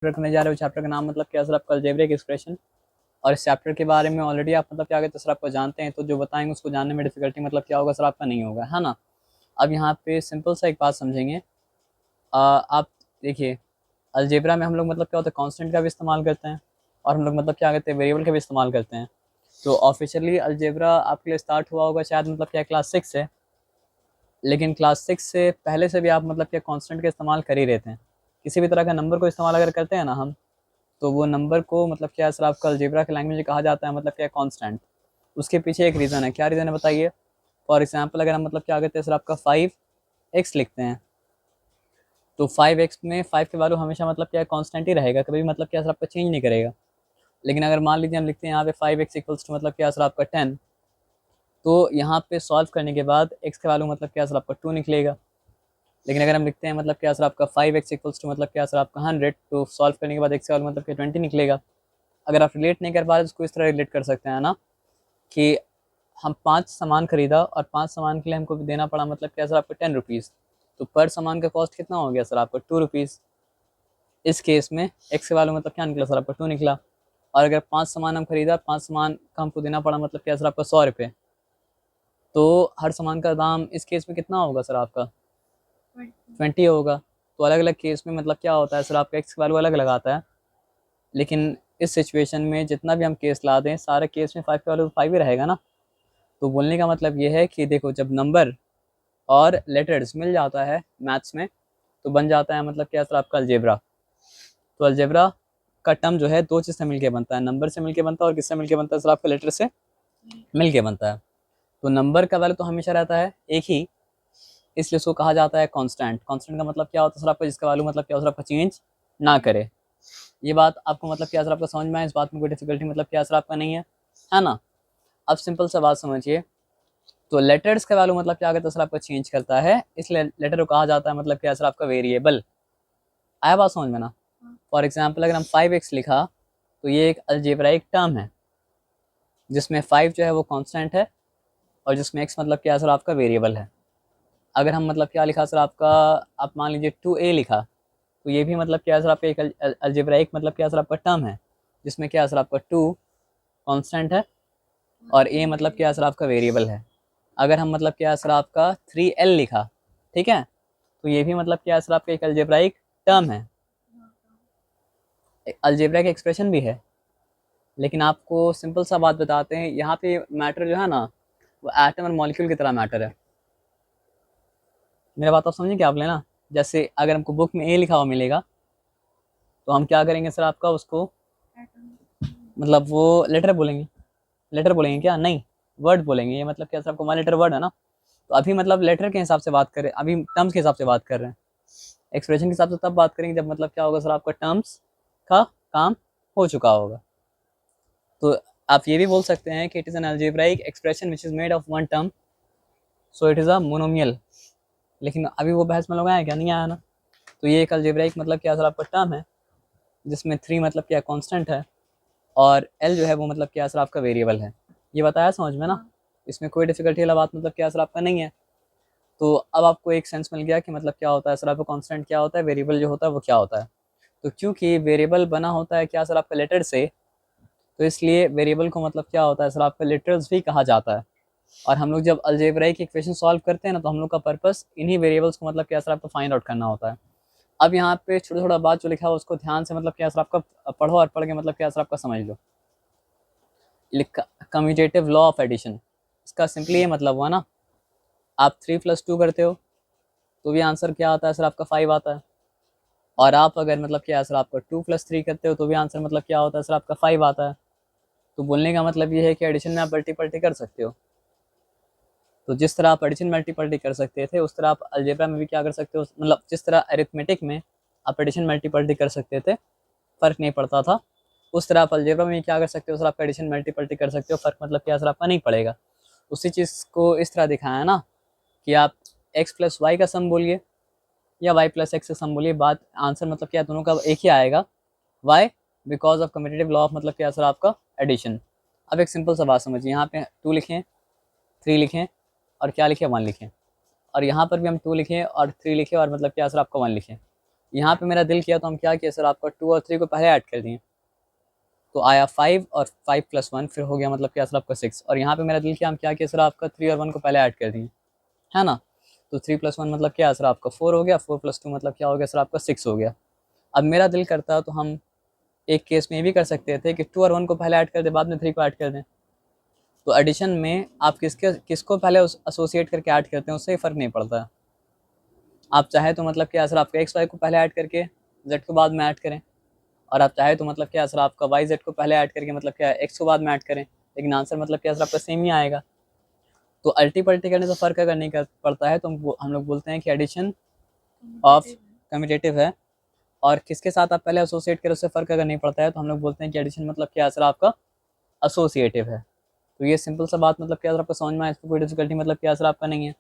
करने जा रहे हो। चैप्टर का नाम मतलब क्या सर आपका अलजेब्रिक एक्सप्रेशन। और इस चैप्टर के बारे में ऑलरेडी आप मतलब क्या आगे तो सर आपको जानते हैं, तो जो बताएंगे उसको जानने में डिफिकल्टी मतलब क्या होगा सर आपका नहीं होगा, है ना। अब यहाँ पे सिंपल सा एक बात समझेंगे। आप देखिए, अलजेब्रा में हम लोग मतलब क्या होता है कांस्टेंट का भी इस्तेमाल करते हैं, और हम लोग मतलब क्या कहते हैं वेरिएबल का भी इस्तेमाल करते हैं। तो ऑफिशियली अलजेब्रा आपके लिए स्टार्ट हुआ होगा शायद मतलब क्या क्लास 6 से, लेकिन क्लास 6 से पहले से भी आप मतलब क्या कांस्टेंट का इस्तेमाल कर ही रहते हैं। किसी भी तरह का नंबर को इस्तेमाल अगर करते हैं ना हम, तो वो नंबर को मतलब क्या सर आपका अलजेब्रा के लैंग्वेज में कहा जाता है मतलब क्या कांस्टेंट। उसके पीछे एक रीज़न है, क्या रीज़न है बताइए। फॉर एग्जांपल अगर हम मतलब क्या कहते हैं सर आपका 5x लिखते हैं, तो 5x में 5 के वैल्यू हमेशा मतलब क्या कांस्टेंट ही रहेगा, कभी भी मतलब क्या सर आपका चेंज नहीं करेगा। लेकिन अगर मान लीजिए हम लिखते हैं यहाँ पे 5x इक्वल्स टू मतलब क्या सर आपका 10, तो यहाँ पे सॉल्व करने के बाद x का वैल्यू मतलब क्या सर आपका 2 निकलेगा। लेकिन अगर हम लिखते हैं मतलब क्या सर आपका 5x इक्वल्स टू मतलब क्या सर आपका 100, तो सॉल्व करने के बाद x का वैल्यू मतलब क्या 20 निकलेगा। अगर आप रिलेट नहीं कर पा रहे तो उसको इस तरह रिलेट कर सकते हैं ना, कि हम 5 सामान खरीदा और 5 सामान के लिए हमको देना पड़ा मतलब क्या सर आपको 10 रुपीज़, तो पर सामान का कॉस्ट कितना हो गया सर आपका 2 रुपीज़। इस केस में एक्स का वैल्यू मतलब क्या निकला सर आपका 2 निकला। और अगर 5 सामान हम खरीदा, 5 सामान का हमको देना पड़ा मतलब क्या सर आपका 100 रुपये, तो हर सामान का दाम इस केस में कितना होगा सर आपका 20 होगा। तो अलग अलग केस में मतलब क्या होता है सर आपका एक्स का वैल्यू अलग लगाता है। लेकिन इस सिचुएशन में जितना भी हम केस ला दें, सारे केस में 5 का वैल्यू 5 ही रहेगा ना। तो बोलने का मतलब ये है कि देखो, जब नंबर और लेटर्स मिल जाता है मैथ्स में, तो बन जाता है मतलब क्या सर आपका अलजेब्रा। तो अलजेब्रा का टर्म जो है दो चीज़ से मिलके बनता है, नंबर से मिलके बनता है और किससे मिलके बनता है सर आपका लेटर से मिलके बनता है। तो नंबर का वैल्यू तो हमेशा रहता है एक ही, इसलिए उसको कहा जाता है कांस्टेंट। कांस्टेंट का मतलब क्या होता है सर आपका, जिसका वैल्यू मतलब क्या होता है आपका चेंज ना करे। ये बात आपको मतलब क्या सर आपका समझ में आए, इस बात में कोई डिफिकल्टी मतलब क्या सर आपका नहीं है ना। अब सिंपल सा बात समझिए, तो लेटर्स का वैल्यू मतलब क्या कहता है सर आपका चेंज करता है, इसलिए लेटर को कहा जाता है मतलब क्या सर आपका वेरिएबल। आया बात समझ में ना। फॉर एग्जाम्पल अगर हम 5x लिखा, तो ये एक अलजेब्राइक टर्म है जिसमें 5 जो है वो कांस्टेंट है, और जिसमें x मतलब क्या सर आपका वेरिएबल है। अगर हम मतलब क्या लिखा सर आपका, आप मान लीजिए 2a लिखा, तो ये भी मतलब क्या सर आपका एक अलजेब्राइक मतलब क्या सर आपका टर्म है, जिसमें क्या सर आपका 2 कांस्टेंट है और a मतलब क्या सर आपका वेरिएबल है। अगर हम मतलब क्या सर आपका 3l लिखा, ठीक है, तो ये भी मतलब क्या सर आपका एक अलजेब्राइक टर्म है, अलजेब्रा का एक्सप्रेशन भी है। लेकिन आपको सिंपल सा बात बताते हैं, यहाँ पे मैटर जो है ना, वो एटम और मॉलिक्यूल की तरह मैटर है। मेरा बात आप समझे क्या आप लेना। जैसे अगर हमको बुक में ए लिखा हुआ मिलेगा, तो हम क्या करेंगे सर आपका उसको, मतलब वो लेटर बोलेंगे क्या, नहीं, वर्ड बोलेंगे। ये मतलब क्या सर आपको वन लेटर वर्ड है ना। तो अभी मतलब लेटर के हिसाब से बात करें, अभी टर्म्स के हिसाब से बात कर रहे हैं। एक्सप्रेशन के हिसाब से तब बात करेंगे जब मतलब क्या होगा सर आपका टर्म्स का काम हो चुका होगा। तो आप ये भी बोल सकते हैं कि it is N algebraic expression which is made of one term, so it is a monomial. लेकिन अभी वो बहस में लोग आए क्या, नहीं आया ना। तो ये एक अलजेब्राइक मतलब क्या सर आपका टर्म है, जिसमें 3 मतलब क्या कांस्टेंट है, और l जो है वो मतलब क्या सर आपका वेरिएबल है। ये बताया समझ में ना, इसमें कोई डिफिकल्टी वाला बात मतलब क्या सर आपका नहीं है। तो अब आपको एक सेंस मिल गया कि मतलब क्या होता है सर आपका कांस्टेंट क्या होता है, वेरिएबल जो होता है वो क्या होता है। तो क्योंकि वेरिएबल बना होता है क्या सर आपका लेटर से, तो इसलिए वेरिएबल को मतलब क्या होता है सर आपका लिटरल्स भी कहा जाता है। और हम लोग जब अलजेब्राइक इक्वेशन सॉल्व करते हैं ना, तो हम लोग का पर्पस इन्हीं वेरिएबल्स को मतलब क्या सर आपको फाइंड आउट करना होता है। अब यहाँ पे छोटा छोटा बात जो लिखा है उसको ध्यान से मतलब क्या सर आपका पढ़ो, और पढ़ के मतलब क्या सर आपका समझ लो। कम्यूटेटिव लॉ ऑफ एडिशन, इसका सिंपली ये मतलब हुआ ना, आप 3+2 करते हो तो भी आंसर क्या आता है सर आपका 5 आता है। और आप अगर मतलब क्या सर आपका 2+3 करते हो तो भी आंसर मतलब क्या होता है सर आपका 5 आता है। तो बोलने का मतलब ये है कि एडिशन में आप मल्टीपल्टी कर सकते हो। तो जिस तरह आप एडिशन मल्टीपल्टी कर सकते थे, उस तरह आप अलजेब्रा में भी क्या कर सकते हो, मतलब जिस तरह अरिथमेटिक में आप एडिशन मल्टीपल्टी कर सकते थे, फ़र्क नहीं पड़ता था, उस तरह आप अलजेब्रा में क्या कर सकते हो सर, आप एडिशन मल्टीपल्टी कर सकते हो, फ़र्क मतलब क्या सर आपका नहीं पड़ेगा। उसी चीज़ को इस तरह दिखाया ना, कि आप x प्लस वाई का सम बोलिए या y प्लस एक्स का सम बोलिए, बात आंसर मतलब क्या दोनों का एक ही आएगा। Why, because of commutative law of मतलब क्या सर आपका एडिशन। अब एक सिंपल सा बात समझिए, यहाँ पे 2 लिखें, 3 लिखें, और क्या लिखें 1 लिखें, और यहाँ पर भी हम 2 लिखें और 3 लिखें और मतलब क्या सर आपका 1 लिखें। यहाँ पे मेरा दिल किया तो हम क्या किया सर, आपका 2 और 3 को पहले ऐड कर दिए, तो आया 5 और 5 प्लस 1 फिर हो गया मतलब क्या सर आपका 6। और यहाँ पे मेरा दिल किया हम क्या किया सर, आपका 3 और 1 को पहले ऐड कर दिए, है ना। तो 3 प्लस 1 मतलब क्या सर आपका 4 हो गया, 4 प्लस 2 मतलब क्या हो गया सर आपका 6 हो गया। अब मेरा दिल करता है तो हम एक केस में ये भी कर सकते थे कि 2 और 1 को पहले ऐड कर दें, बाद में 3 को ऐड कर दें। तो एडिशन में आप किसको पहले एसोसिएट करके ऐड करते हैं उससे फ़र्क नहीं पड़ता है। आप चाहे तो मतलब क्या सर आपका एक्स वाई को पहले ऐड करके जेड को बाद में ऐड करें, और आप चाहे तो मतलब क्या सर आपका वाई जेड को पहले ऐड करके मतलब क्या एक्स को बाद में ऐड करें, लेकिन आंसर मतलब क्या सर आपका सेम ही आएगा। तो अल्टी पल्टी करने से फ़र्क अगर नहीं कर पड़ता है तो हम लोग बोलते हैं कि एडिशन ऑफ कम्यूटेटिव है, और किसके साथ आप पहले एसोसिएट करें उससे फ़र्क अगर नहीं पड़ता है तो हम लोग बोलते हैं कि एडिशन मतलब क्या सर आपका एसोसिएटिव है। तो ये सिंपल सा बात मतलब क्या सर आपको समझ में आया, इसमें कोई डिफिकल्टी मतलब क्या सर आपका नहीं है।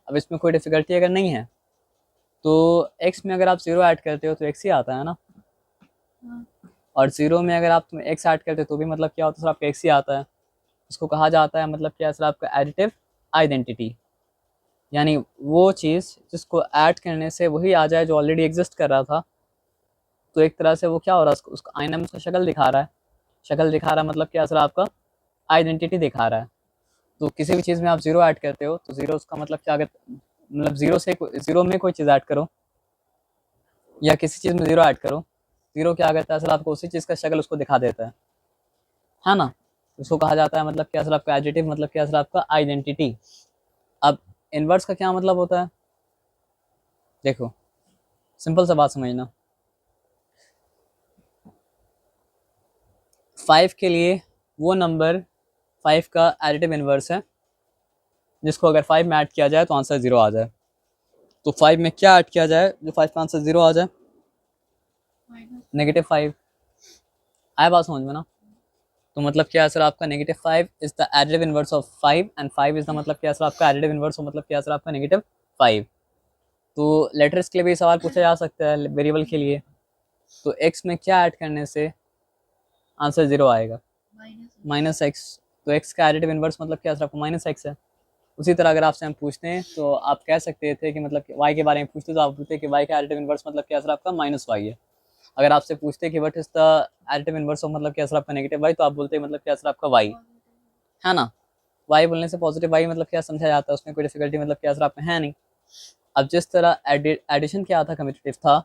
अब इसमें कोई डिफिकल्टी अगर नहीं है तो एक्स में अगर आप 0 ऐड करते हो तो एक्स ही आता है ना, और 0 में अगर आप एक्स ऐड करते हो तो भी मतलब क्या होता है सर आपका एक्स ही आता है। इसको कहा जाता है मतलब क्या सर आपका एडिटिव आइडेंटिटी, यानी वो चीज़ जिसको ऐड करने से वही आ जाए जो ऑलरेडी एग्जिस्ट कर रहा था। तो एक तरह से वो क्या हो रहा है, उसका आईना में उसका शक्ल दिखा रहा है, शक्ल दिखा रहा है मतलब क्या सर आपका आइडेंटिटी दिखा रहा है। तो किसी भी चीज़ में आप 0 ऐड करते हो तो 0 उसका मतलब क्या मतलब 0 में कोई चीज़ ऐड करो या किसी चीज़ में 0 ऐड करो, 0 क्या करता है सर आपको उसी चीज़ का शक्ल उसको दिखा देता है ना। उसको कहा जाता है मतलब क्या सर आपका एडिटिव मतलब क्या सर आपका आइडेंटिटी। अब इनवर्स का क्या मतलब होता है, देखो सिंपल सा बात समझना, 5 के लिए वो नंबर 5 का एडिटिव इनवर्स है जिसको अगर 5 में ऐड किया जाए तो आंसर 0 आ जाए। तो 5 में क्या ऐड किया जाए जो 5 का आंसर 0 आ जाए, -5। आया बात समझ में ना। तो मतलब क्या है सर आपका -5 is the additive inverse of 5 and 5 is the मतलब क्या सर आपका एडिटिव इनवर्स मतलब क्या सर आपका -5। तो लेटर्स के लिए भी सवाल पूछा जा सकता है वेरिएबल के लिए। तो x में क्या ऐड करने से आंसर 0 आएगा, -x। तो x का एडिटिव इनवर्स मतलब क्या सर आपको -x है। उसी तरह अगर आपसे हम पूछते हैं तो आप कह सकते थे कि मतलब y के बारे में पूछते तो आप पूछते कि y का एडिटिव इनवर्स मतलब क्या सर आपका -y है। अगर आपसे पूछते कि what is the additive inverse of मतलब क्या सर आपका -y, तो आप बोलते मतलब क्या सर आपका y, है ना। y बोलने से पॉजिटिव y मतलब क्या समझा जाता है, उसमें कोई डिफिकल्टी मतलब क्या सर आपका है नहीं। अब जिस तरह एडिशन क्या था कम्यूटेटिव था,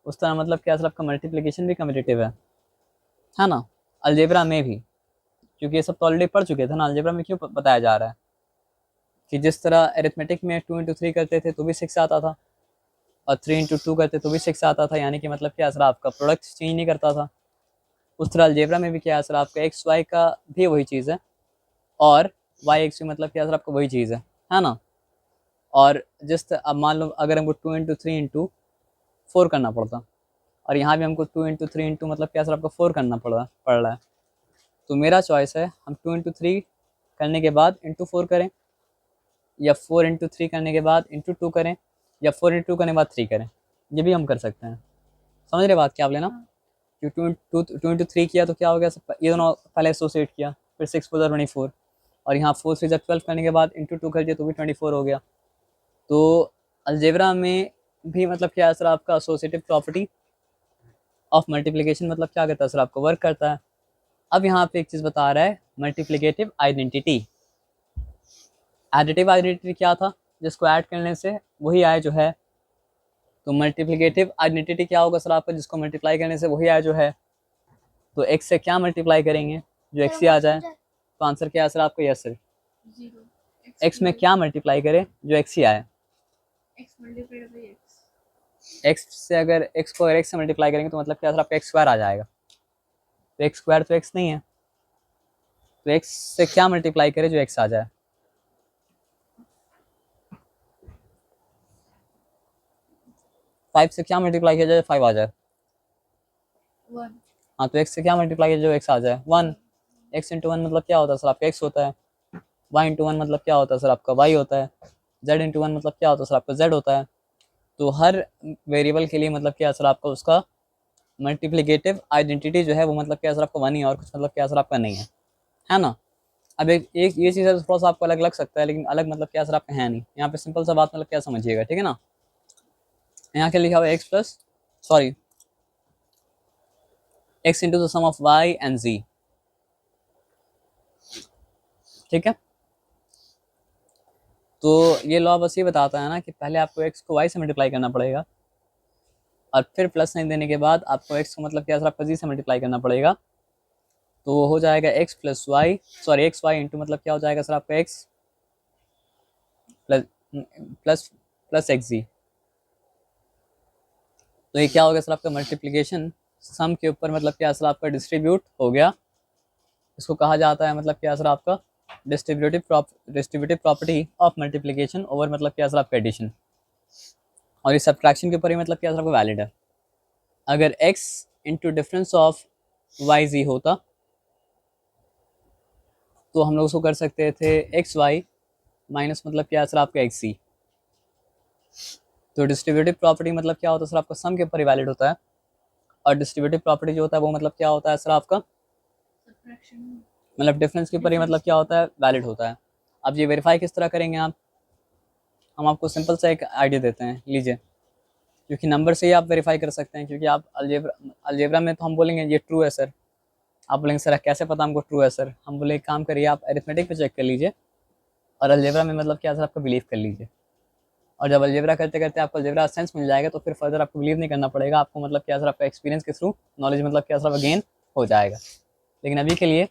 उस तरह मतलब क्या सर आपका मल्टीप्लिकेशन भी कम्यूटेटिव है ना। अलजेब्रा में भी, क्योंकि ये सब तो ऑलरेडी पढ़ चुके थे ना, अलजेब्रा में क्यों बताया जा रहा है कि जिस तरह अरिथमेटिक में 2 इंटू 3 करते थे तो भी 6 आता था, और 3 इंटू 2 करते तो भी 6 आता था, यानी कि मतलब क्या सर आपका प्रोडक्ट चेंज नहीं करता था। उस तरह अलजेब्रा में भी क्या सर आपका एक्स वाई का भी वही चीज़ है, और वाई एक्स भी मतलब क्या सर आपका वही चीज़ है ना। और अब मान लो अगर हमको 2 इंटू 3 इंटू 4 करना पड़ता, और यहाँ भी हमको 2 इंटू 3 इंटू मतलब क्या सर आपका 4 करना पड़ रहा है, तो मेरा चॉइस है हम 2 इंटू 3 करने के बाद इंटू 4 करें, या 4 इंटू 3 करने के बाद इंटू 2 करें, या 4 इंटू 2 करने के बाद 3 करें। ये भी हम कर सकते हैं, समझ रहे बात क्या आप लेना। कि 2 इंटू 3 किया तो क्या हो गया, ये दोनों पहले एसोसिएट किया, फिर 6 4 24, और यहाँ 4 से जब 12 करने के बाद इंटू 2 कर दिया तो भी 24 हो गया। तो अलजेब्रा में भी मतलब क्या है सर आपका एसोसिएटिव प्रॉपर्टी ऑफ मल्टीप्लिकेशन मतलब क्या करता है सर आपको वर्क करता है। अब यहाँ पे एक चीज़ बता रहा है मल्टीप्लिकेटिव आइडेंटिटी। एडिटिव आइडेंटिटी क्या था, जिसको ऐड करने से वही आए जो है। तो मल्टीप्लिकेटिव आइडेंटिटी क्या होगा सर आपका, जिसको मल्टीप्लाई करने से वही आए जो है। तो एक्स से क्या मल्टीप्लाई करेंगे जो एक्स ही आ जाए, तो आंसर क्या है सर आपका, यस सर। एक्स में क्या मल्टीप्लाई करें जो एक्स ही आए, एक्स से अगर एक्स को अगर एक्स से मल्टीप्लाई करेंगे तो मतलब क्या सर आपका एक्स स्क्वायर आ जाएगा। तो एक्स स्क्वायर तो एक्स नहीं है, तो एक्स से क्या मल्टीप्लाई करें जो एक्स आ जाए। 5 से क्या मल्टीप्लाई किया जाए 5 आ जाए, हाँ तो एक्स से क्या मल्टीप्लाई किया जो एक्स आ जाए 1। एक्स इंटू 1 मतलब क्या होता है सर आपका एक्स होता है, वाई इंटू 1 मतलब क्या होता है सर आपका वाई होता है, जेड इंटू 1 मतलब क्या होता है सर आपका जेड होता है। तो हर वेरिएबल के लिए मतलब क्या सर आपका उसका मल्टीप्लिकेटिव आइडेंटिटी जो है वो मतलब क्या सर आपका 1 ही है, और कुछ मतलब क्या सर आपका नहीं है ना। अब एक ये चीज़ है थोड़ा सा आपको अलग लग सकता है, लेकिन अलग मतलब क्या सर आपका है नहीं। यहाँ पे सिंपल सा बात मतलब क्या समझिएगा, ठीक है ना। यहाँ के लिखा हुआ x plus sorry x into the sum of y and z। ठीक है, तो ये लॉ बस ये बताता है ना कि पहले आपको x को y से मल्टीप्लाई करना पड़ेगा और फिर प्लस साइन देने के बाद आपको x को मतलब क्या सर आपको z से मल्टीप्लाई करना पड़ेगा। तो वो हो जाएगा x plus y, sorry x y into मतलब क्या हो जाएगा सर आपका x plus plus plus x जी। तो ये क्या हो गया सर आपका मल्टीप्लिकेशन सम के ऊपर मतलब क्या सर आपका डिस्ट्रीब्यूट हो गया। इसको कहा जाता है मतलब क्या सर आपका distributive property of multiplication over मतलब क्या सर आपका एडिशन। और ये सब्ट्रैक्शन के ऊपर ही मतलब क्या सर आपका वैलिड है। अगर x into difference of y जी होता तो हम लोग उसको कर सकते थे एक्स वाई माइनस मतलब क्या सर आपका एक्स सी। तो डिस्ट्रीब्यूटिव प्रॉपर्टी मतलब क्या होता है सर आपका सम के ऊपर ही वैलिड होता है और डिस्ट्रीब्यूटिव प्रॉपर्टी जो होता है वो मतलब क्या होता है सर आपका मतलब डिफरेंस के ऊपर ही मतलब क्या होता है वैलिड होता है। अब ये वेरीफाई किस तरह करेंगे आप, हम आपको सिंपल सा एक आइडिया देते हैं, लीजिए। क्योंकि नंबर से ही आप वेरीफाई कर सकते हैं, क्योंकि आप अलजेब्रा में तो हम बोलेंगे ये ट्रू है सर, आप बोलेंगे सर कैसे पता हमको ट्रू है सर। हम बोले एक काम करिए आप अरिथमेटिक पे चेक कर लीजिए और अलजेब्रा में मतलब क्या सर आपका बिलीव कर लीजिए। और जब अलजेब्रा करते करते आपको अलजेब्रा सेंस मिल जाएगा तो फिर फर्दर आपको बिलीव नहीं करना पड़ेगा, आपको मतलब क्या सर आपका एक्सपीरियंस के थ्रू नॉलेज मतलब क्या सर गेन हो जाएगा। लेकिन अभी के लिए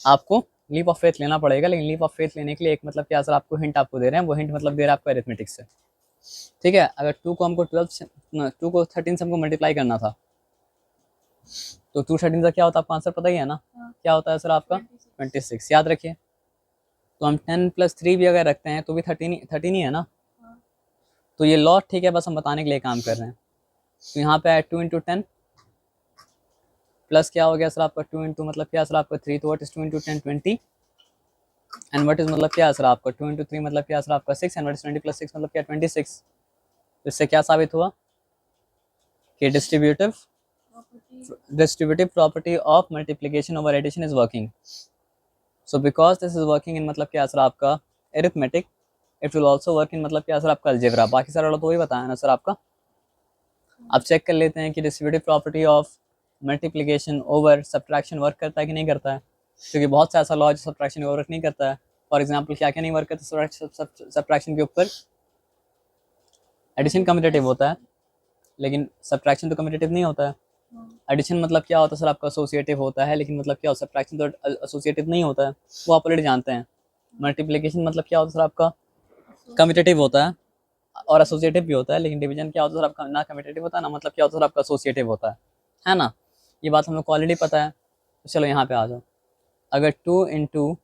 आपको लीप ऑफ फेथ लेना पड़ेगा। लेकिन लीप ऑफ फेथ लेने के लिए एक मतलब क्या सर आपको हिंट आपको दे रहे हैं, वो हिंट मतलब दे रहा है आपको अरिथमेटिक से। ठीक है, अगर 2 को हमको 2 को 13 से हमको मल्टीप्लाई करना था तो 2 13 का क्या होता है आपको आंसर पता ही है ना। क्या होता है सर आपका 26, याद रखिए। तो हम 10 प्लस 3 भी अगर रखते हैं तो भी 13 ही है ना। तो ये लॉ ठीक है, बस हम बताने के लिए काम कर रहे हैं। तो यहाँ पे 2 इंटू 10 प्लस क्या हो गया सर आपका 2 इंटू मतलब क्या सर आपका 3, तो what is 2 into 10 20 and what is मतलब क्या सर आपका 2 इंटू 3 मतलब क्या सर आपका 6 एंड व्हाट इज 20 प्लस 6 मतलब क्या 26। तो इससे क्या साबित हुआ कि distributive property of multiplication over addition is working. So because this is working in मतलब क्या सर आपका arithmetic, it will also work in मतलब क्या सर आपका अलजेब्रा। बाकी सारा तो वही बताया ना सर आपका। अब चेक कर लेते हैं कि distributive property of multiplication over subtraction work करता है कि नहीं करता है, क्योंकि बहुत सा ऐसा लॉ जो सब्ट्रैक्शन ओवर वर्क नहीं करता है। फॉर एग्जांपल क्या क्या नहीं वर्क करता सब्ट्रैक्शन के ऊपर, एडिशन कम्यूटेटिव होता है लेकिन सब्ट्रैक्शन तो कम्यूटेटिव नहीं होता है। एडिशन मतलब क्या होता है सर आपका एसोसिएटिव होता है, लेकिन मतलब क्या होता है सब्ट्रैक्शन तो एसोसिएटिव नहीं होता है, वो आप ऑलरेडी जानते हैं। मल्टीप्लिकेशन मतलब क्या होता है सर आपका कम्यूटेटिव होता है और एसोसिएटिव भी होता है, लेकिन डिवीजन क्या होता है सर आपका ना कम्यूटेटिव होता है ना मतलब क्या होता है सर आपका एसोसिएटिव होता है ना। ये बात हम लोग को ऑलरेडी पता है। तो चलो यहाँ पे आ जाओ। अगर 2 इंटू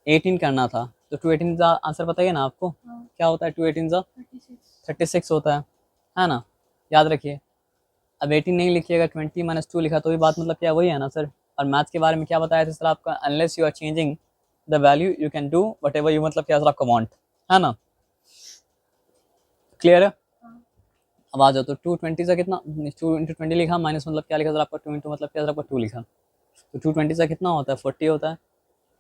18 करना था तो 2 18 का आंसर बताइए ना आपको। क्या होता है 2 18 का 36 होता है ना। याद रखिए, अब 18 नहीं लिखिएगा, 20 माइनस 2 लिखा तो भी बात मतलब क्या वही है ना सर। और मैथ्स के बारे में क्या बताया था सर आपका, unless you are changing the value you can do whatever you मतलब क्या सर आपका वांट, है ना। क्लियर है। अब आ जाओ तो 220 का कितना, 2 इंटू 20 लिखा माइनस मतलब क्या लिखा सर आपका 2 इंटू मतलब क्या सर आपका 2 लिखा। तो 220 का कितना होता है 40 होता है।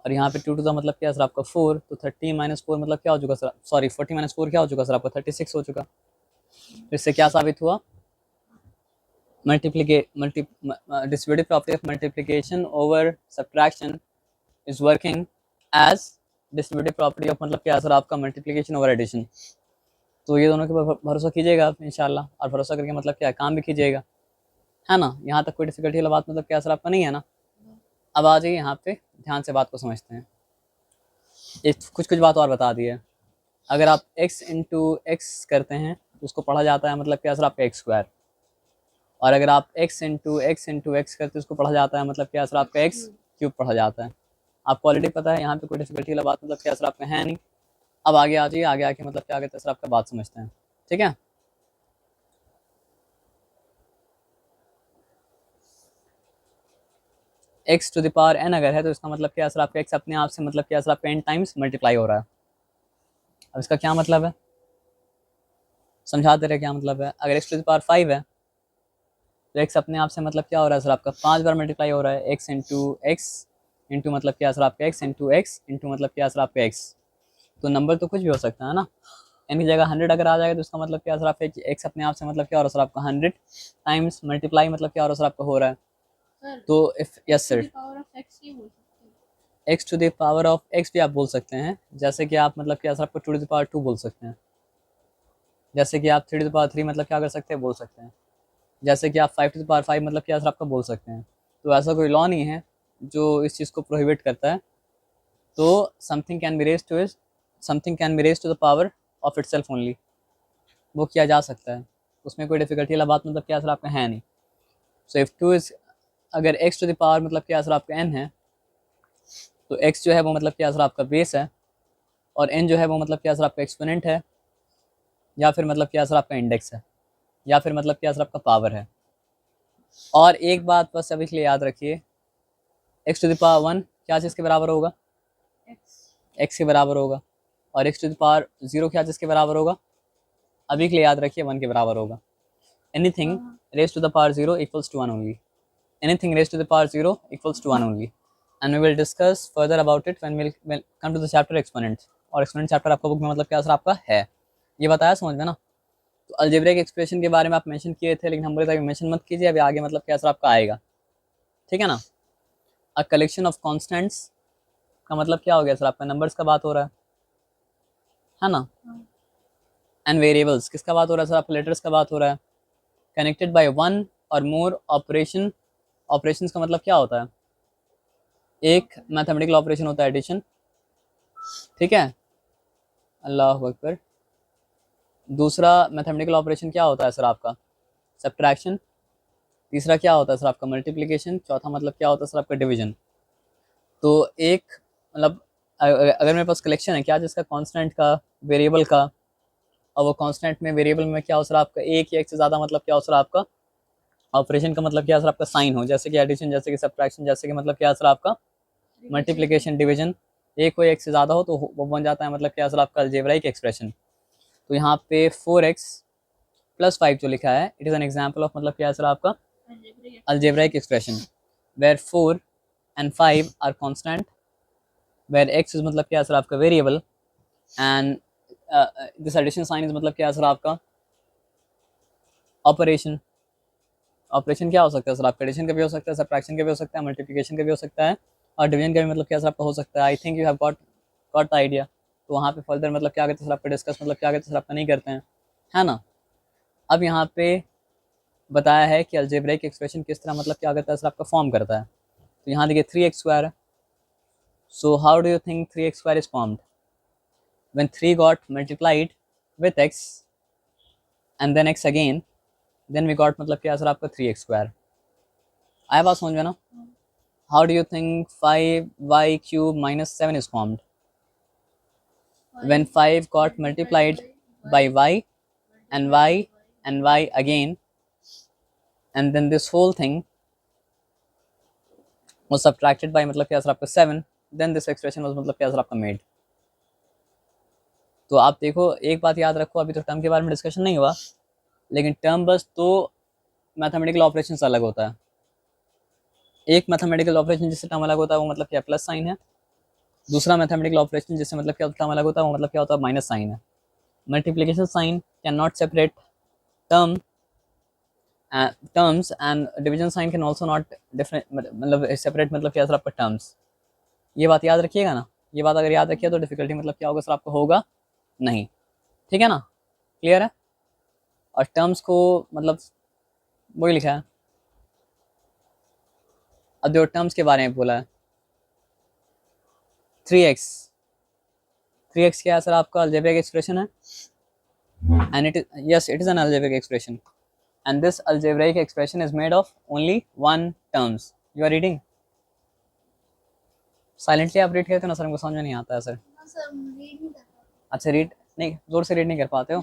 और यहाँ पे 2 टू का मतलब क्या सर आपका 4, तो 30 माइनस 4 मतलब क्या हो चुका सर, सॉरी 40 माइनस 4 क्या हो चुका सर आपका 36 हो चुका। इससे क्या साबित हुआ, distributive property of multiplication over subtraction is working as distributive property of मतलब क्या सर आपका multiplication over addition। तो ये दोनों के ऊपर भरोसा कीजिएगा आप इंशाल्लाह, और भरोसा करके मतलब क्या काम भी कीजिएगा, है ना। यहाँ तक कोई डिफिकल्टी वाला बात मतलब क्या सर आपका नहीं है ना। अब आ जाइए यहाँ पे ध्यान से बात को समझते हैं। एक कुछ बात और बता दी है। अगर आप x इंटू एक्स करते हैं तो उसको पढ़ा जाता है मतलब क्या सर आपका एक्स स्क्वायर। और अगर आप x इंटू एक्स करते हैं उसको पढ़ा जाता है मतलब क्या सर आपका एक्स क्यूब पढ़ा जाता है। आपको ऑलरेडी पता है, यहाँ पे कोई डिफिकल्टी वाला बात मतलब क्या सर आपका है नहीं। अब आगे आ जाइए, आगे आके मतलब क्या आगे सर आपका बात समझते हैं, ठीक है। x to the power n अगर है तो इसका मतलब क्या सर आपका x अपने आप से मतलब क्या सर आपका n टाइम्स मल्टीप्लाई हो रहा है। अब इसका क्या मतलब है, समझा दे रहे क्या मतलब है। अगर x टू द पावर 5 है तो x अपने आप से मतलब क्या हो रहा है सर आपका 5 बार मल्टीप्लाई हो रहा है। x इंटू मतलब क्या सर आपका x इंटू मतलब क्या सर आपका x। तो नंबर तो कुछ भी हो सकता है ना, n की जगह 100 अगर आ जाएगा तो इसका मतलब क्या सर आपका x अपने आप से मतलब क्या हो रहा है सर आपका 100 टाइम्स मल्टीप्लाई मतलब क्या हो रहा है सर आपका हो रहा है। तो if yes sir x to the power of x भी आप बोल सकते हैं, जैसे कि आप मतलब क्या सर आपको 2 टू द पावर 2 बोल सकते हैं, जैसे कि आप 3 टू द पावर 3 मतलब क्या कर सकते हैं बोल सकते हैं, जैसे कि आप 5 टू द पावर 5 मतलब क्या सर आपका बोल सकते हैं। तो ऐसा कोई लॉ नहीं है जो इस चीज़ को प्रोहिबिट करता है। तो something can be raised to is something can be raised to the power of itself only, वो किया जा सकता है, उसमें कोई डिफिकल्टी वाला बात मतलब क्या सर आपका है नहीं। सो इफ टू इज अगर x टू द पावर मतलब क्या सर आपका n है, तो x जो है वो मतलब क्या सर आपका बेस है, और n जो है वो मतलब क्या सर आपका एक्सपोनेंट है, या फिर मतलब क्या सर आपका इंडेक्स है, या फिर मतलब क्या सर आपका पावर है। और एक बात बस अभी के लिए याद रखिए, x टू द पावर 1 क्या चीज़ के बराबर होगा, x के बराबर होगा, और x टू द पावर 0 क्या चीज़ के बराबर होगा, अभी के लिए याद रखिए 1 के बराबर होगा। Anything raised to the power 0 equals to 1 only, anything raised to the power 0 equals to 1 only, and we will discuss further about it when we'll come to the chapter exponents। और एक्सपोनेंट चैप्टर आपका book में मतलब क्या sir आपका है, ये बताया समझ में ना। तो अलजेब्रिक एक्सप्रेशन के बारे में आप मेंशन किए थे, लेकिन हम बोले थे अभी मेंशन मत कीजिए, अभी आगे मतलब क्या सर आपका आएगा, ठीक है ना। अ कलेक्शन ऑफ कॉन्स्टेंट्स का मतलब क्या हो गया सर आपका, नंबर्स का बात हो रहा है ना। एंड वेरिएबल्स किसका बात हो रहा है सर आपका, लेटर्स का बात हो रहा है। कनेक्टेड बाय वन और मोर ऑपरेशन, ऑपरेशंस का मतलब क्या होता है, एक मैथमेटिकल ऑपरेशन होता है एडिशन, ठीक है, अल्लाह अकबर। दूसरा मैथमेटिकल ऑपरेशन क्या होता है सर आपका, सब्ट्रैक्शन। तीसरा क्या होता है सर आपका, मल्टीप्लिकेशन। चौथा मतलब क्या होता है सर आपका, डिवीजन। तो एक मतलब अगर मेरे पास कलेक्शन है क्या जिसका कांस्टेंट का, वेरिएबल का, और वो कांस्टेंट में वेरिएबल में क्या हो सर आपका एक या एक से ज़्यादा मतलब क्या हो सर आपका ऑपरेशन का मतलब क्या सर आपका साइन हो, जैसे कि एडिशन, जैसे कि सब्ट्रैक्शन, जैसे कि मतलब क्या सर आपका मल्टीप्लिकेशन, डिवीजन, एक हो एक से ज़्यादा हो तो वो बन जाता है मतलब क्या सर आपका अलजेब्राइक एक्सप्रेशन। तो यहाँ पे 4x प्लस 5 जो लिखा है, it is an example of मतलब क्या सर आपका algebraic expression, where 4 and 5 are constant, where x is मतलब क्या सर आपका variable, and this addition sign is मतलब क्या सर आपका ऑपरेशन। ऑपरेशन क्या हो सकता है सर आपका, एडिशन का भी हो सकता है, सब्ट्रैक्शन का भी हो सकता है, मल्टीप्लिकेशन का भी हो सकता है, और डिवीजन का भी मतलब क्या सर आपका हो सकता है। I think you have got the idea. तो वहाँ पे फर्दर मतलब क्या कहते हैं सर आपका डिस्कस मतलब क्या कहते हैं सर आपका नहीं करते हैं, है ना। अब यहाँ पे बताया है कि अलजेब्रिक एक्सप्रेशन किस तरह मतलब क्या करता है सर आपका फॉर्म करता है। तो यहाँ देखिए 3x² है, so how do you think 3x² is formed, when 3 got multiplied with x and then x again, then we got मतलब क्या सर आपका 3x²। आया बात समझ में ना। How do you think 5y³ - 7 is formed, when 5 got multiplied by y and y and y again, and then this whole thing was subtracted by मतलब क्या सर आपका 7, then this expression was मतलब क्या सर आपका made। तो आप देखो एक बात याद रखो, अभी तो टर्म के बारे में डिस्कशन नहीं हुआ, लेकिन टर्म बस तो मैथमेटिकल ऑपरेशन अलग होता है। एक मैथमेटिकल ऑपरेशन जिससे टर्म अलग होता है वो मतलब क्या प्लस साइन है, दूसरा मैथमेटिकल ऑपरेशन जिससे मतलब क्या टर्म अलग होता है वो मतलब क्या होता है माइनस साइन है। Multiplication sign can not separate term terms, and division sign can also not different मतलब सेपरेट मतलब क्या सर आपका टर्म्स। ये बात याद रखिएगा ना, ये बात अगर याद रखिए तो डिफिकल्टी मतलब क्या होगा सर आपको होगा नहीं, ठीक है ना, क्लियर है। और टर्म्स को मतलब वही लिखा है, अब जो टर्म्स के बारे में बोला है 3x, 3x क्या है सर आपका अलजेब्रिक एक्सप्रेशन है, and it yes it is an algebraic expression, and this algebraic expression is made of only one terms। you are reading silently, आप रीड करते हो ना सर, हमको समझ में नहीं आता है सर। अच्छा रीड नहीं, जोर से रीड नहीं कर पाते हो,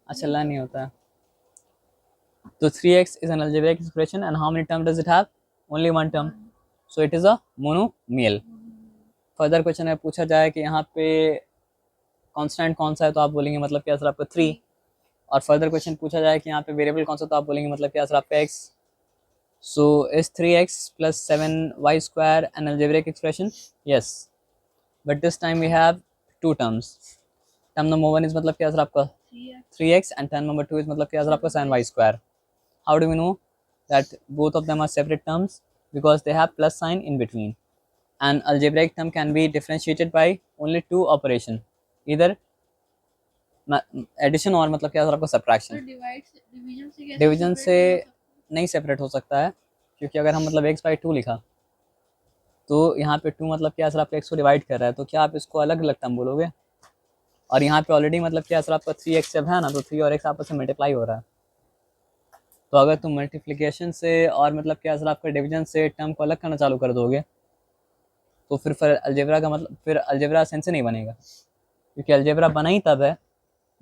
अच्छा लर्न नहीं होता है। तो 3x is an algebraic expression and how many terms does it have, only one term, so it is a monomial। Further question में पूछा जाए कि यहाँ पे कांस्टेंट कौन सा है तो आप बोलेंगे मतलब क्या सर आपका 3, और फर्दर क्वेश्चन पूछा जाए कि यहाँ पे वेरिएबल कौन सा तो आप बोलेंगे मतलब क्या सर आपका x। So is 3x plus 7y² an algebraic expression? Yes, but this time we have two terms, term number 1 is मतलब क्या सर आपका 3x and term number 2 is मतलब क्या सर आपका 7y². How do we know that both of them are separate terms? Because they have plus sign in between. An algebraic term can be differentiated by only two operation, either addition और मतलब क्या sir आपका subtraction. Division से नहीं separate हो सकता है, क्योंकि अगर हम मतलब x बाई 2 लिखा तो यहाँ पे 2 मतलब क्या सर आपका x को डिवाइड कर रहा है, तो क्या आप इसको अलग अलग टर्म बोलोगे? और यहाँ पे ऑलरेडी मतलब क्या सर आपका 3x जब है ना, तो 3 और x आपस में मल्टीप्लाई हो रहा है. तो अगर तुम मल्टीप्लिकेशन से और मतलब क्या सर आपका डिवीजन से टर्म को अलग करना चालू कर दोगे, तो फिर अलजेब्रा का मतलब फिर अलजेब्रा सेंस नहीं बनेगा, क्योंकि अलजेब्रा बना ही तब है